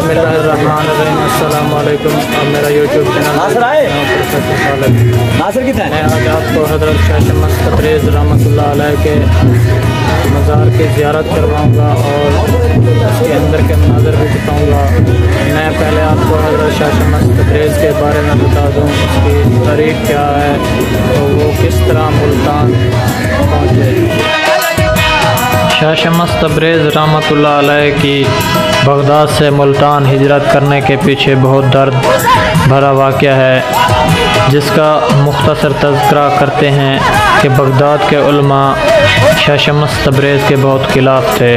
बिस्मिल्लाहिर्रहमानिर्रहीम। अस्सलाम वालेकुम। अब मेरा यूट्यूब चैनल नासिर कितना है? मैं आज आपको हज़रत शाह शम्स तबरेज़ रहमतुल्लाह अलैह के मज़ार की ज़ियारत करवाऊँगा और उसके अंदर के मनाज़र भी दिखाऊँगा। मैं पहले आपको हज़रत शाह शम्स तबरेज़ के बारे में बता दूँ, उसकी तारीख़ क्या है, तो वो किस तरह मुल्तान पहुँचे। शाह शम्स तबरेज़ रहमतुल्लाह अलैह की बगदाद से मुल्तान हिजरत करने के पीछे बहुत दर्द भरा वाक़या है, जिसका मुख्तसर तज़किरा करते हैं कि बगदाद के उलमा शाह शम्स तबरेज़ के बहुत खिलाफ थे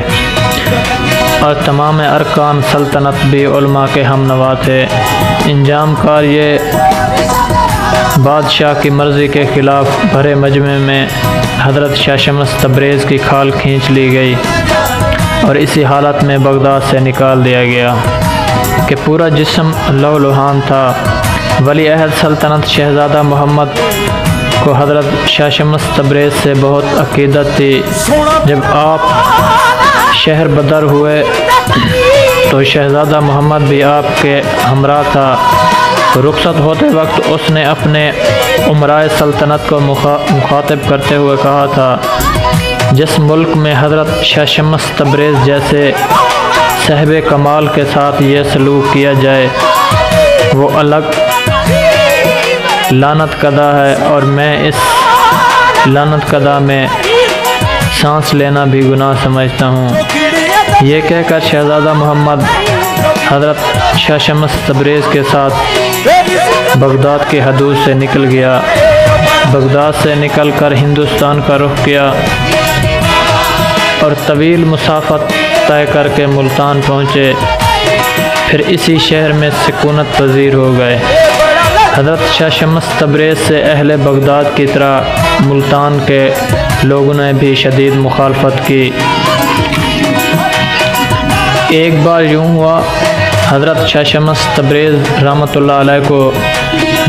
और तमाम अरकान सल्तनत भी उलमा के हमनवा थे। इंजाम कार ये बादशाह की मर्ज़ी के ख़िलाफ़ भरे मजमे में हज़रत शाह शम्स तबरेज़ की खाल खींच ली गई और इसी हालत में बगदाद से निकाल दिया गया कि पूरा जिस्म लहूलुहान था। वली अहद सल्तनत शहज़ादा मोहम्मद को हज़रत शाह शम्स तबरेज़ से बहुत अक़ीदत थी। जब आप शहर बदर हुए तो शहज़ादा मोहम्मद भी आपके हमरा था। रुखसत होते वक्त उसने अपने उमराए सल्तनत को मुखातिब करते हुए कहा था, जिस मुल्क में हज़रत शाह शम्स तबरेज़ जैसे साहिब कमाल के साथ ये सलूक किया जाए वो अलग लानत कदा है और मैं इस लानत कदा में सांस लेना भी गुनाह समझता हूँ। ये कहकर शहज़ादा मोहम्मद हज़रत शाह शम्स तबरेज़ के साथ बगदाद की हदूद से निकल गया। बगदाद से निकलकर हिंदुस्तान का रुख किया और तवील मुसाफत तय करके मुल्तान पहुँचे। फिर इसी शहर में सुकूनत पजीर हो गए। हज़रत शाह शम्स तबरेज़ से अहले बगदाद की तरह मुल्तान के लोगों ने भी शदीद मुखालफत की। एक बार यूँ हुआ, हज़रत शाह शम्स तबरेज़ रहमतुल्लाह अलैह को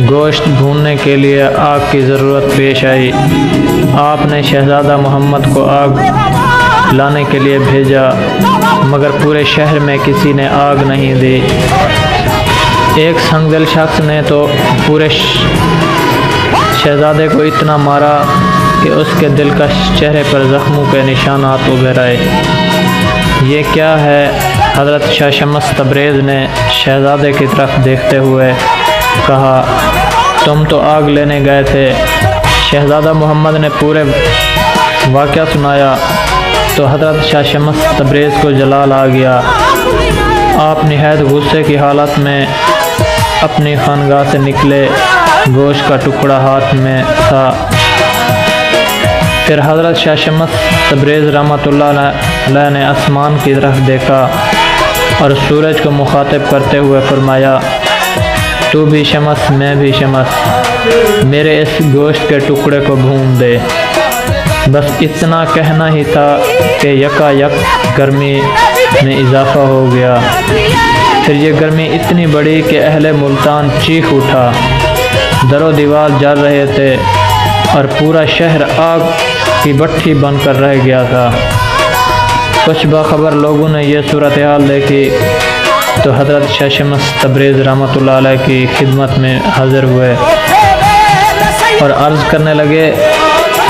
गोश्त भूनने के लिए आग की ज़रूरत पेश आई। आपने शहज़ादा मोहम्मद को आग लाने के लिए भेजा, मगर पूरे शहर में किसी ने आग नहीं दी। एक संगदिल शख्स ने तो पूरे शहज़ादे को इतना मारा कि उसके दिलकश चेहरे पर ज़ख्मों के निशानात उभर आए। ये क्या है? हज़रत शाह शम्स तबरेज़ ने शहज़ादे की तरफ देखते हुए कहा, तुम तो आग लेने गए थे। शहज़ादा मोहम्मद ने पूरे वाक़या सुनाया तो हज़रत शाह शम्स तबरेज़ को जलाल आ गया। आप निहायत गुस्से की हालत में अपनी खानगाह से निकले, गोश्त का टुकड़ा हाथ में था। फिर हज़रत शाह शम्स तबरेज़ रहमतुल्लाह अलैह ने आसमान की तरफ देखा और सूरज को मुखातिब करते हुए फरमाया, तू भी शम्स, मैं भी शम्स, मेरे इस गोश्त के टुकड़े को भून दे। बस इतना कहना ही था कि यकायक गर्मी में इजाफ़ा हो गया। फिर ये गर्मी इतनी बड़ी कि अहले मुल्तान चीख उठा। दरो दीवार जल रहे थे और पूरा शहर आग की भट्ठी बनकर रह गया था। कुछ बाखबर लोगों ने यह सूरत हाल देखी तो हज़रत शाह शम्स तबरेज़ रहमतुल्लाह अलैह की खिदमत में हाज़िर हुए और अर्ज़ करने लगे,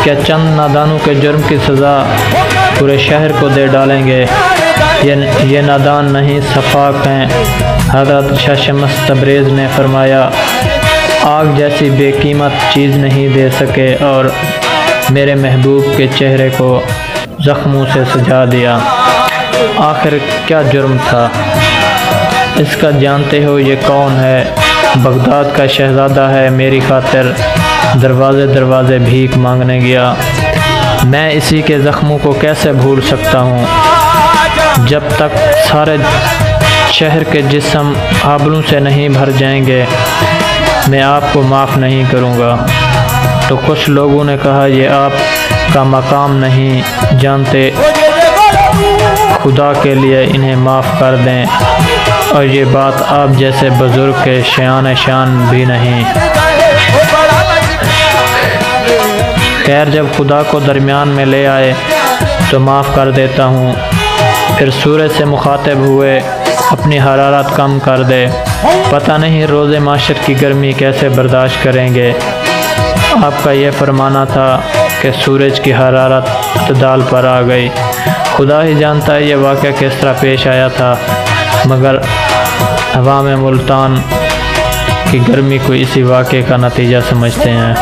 क्या चंद नादानों के जुर्म की सज़ा पूरे शहर को दे डालेंगे? ये नादान नहीं, सफाक हैं। हज़रत शाह शम्स तबरेज़ ने फरमाया, आग जैसी बेकीमत चीज़ नहीं दे सके और मेरे महबूब के चेहरे को ज़ख्मों से सजा दिया। आखिर क्या जुर्म था इसका? जानते हो ये कौन है? बगदाद का शहज़ादा है, मेरी खातिर दरवाज़े दरवाज़े भीख मांगने गया। मैं इसी के ज़ख्मों को कैसे भूल सकता हूँ? जब तक सारे शहर के जिस्म आबरों से नहीं भर जाएंगे मैं आपको माफ़ नहीं करूँगा। तो कुछ लोगों ने कहा, ये आपका मकाम नहीं जानते, खुदा के लिए इन्हें माफ़ कर दें और ये बात आप जैसे बुज़ुर्ग के शान शान भी नहीं। खैर, जब खुदा को दरमियान में ले आए तो माफ़ कर देता हूँ। फिर सूरज से मुखातिब हुए اپنی حرارت کم کر دے، پتہ نہیں روز معاشر کی گرمی کیسے برداشت کریں گے۔ آپ کا یہ فرمانا تھا کہ سورج کی حرارت اعتدال پر آ گئی۔ خدا ہی جانتا ہے یہ واقعہ کس طرح پیش آیا تھا، مگر عوام ملتان کی گرمی کو اسی واقعے کا نتیجہ سمجھتے ہیں۔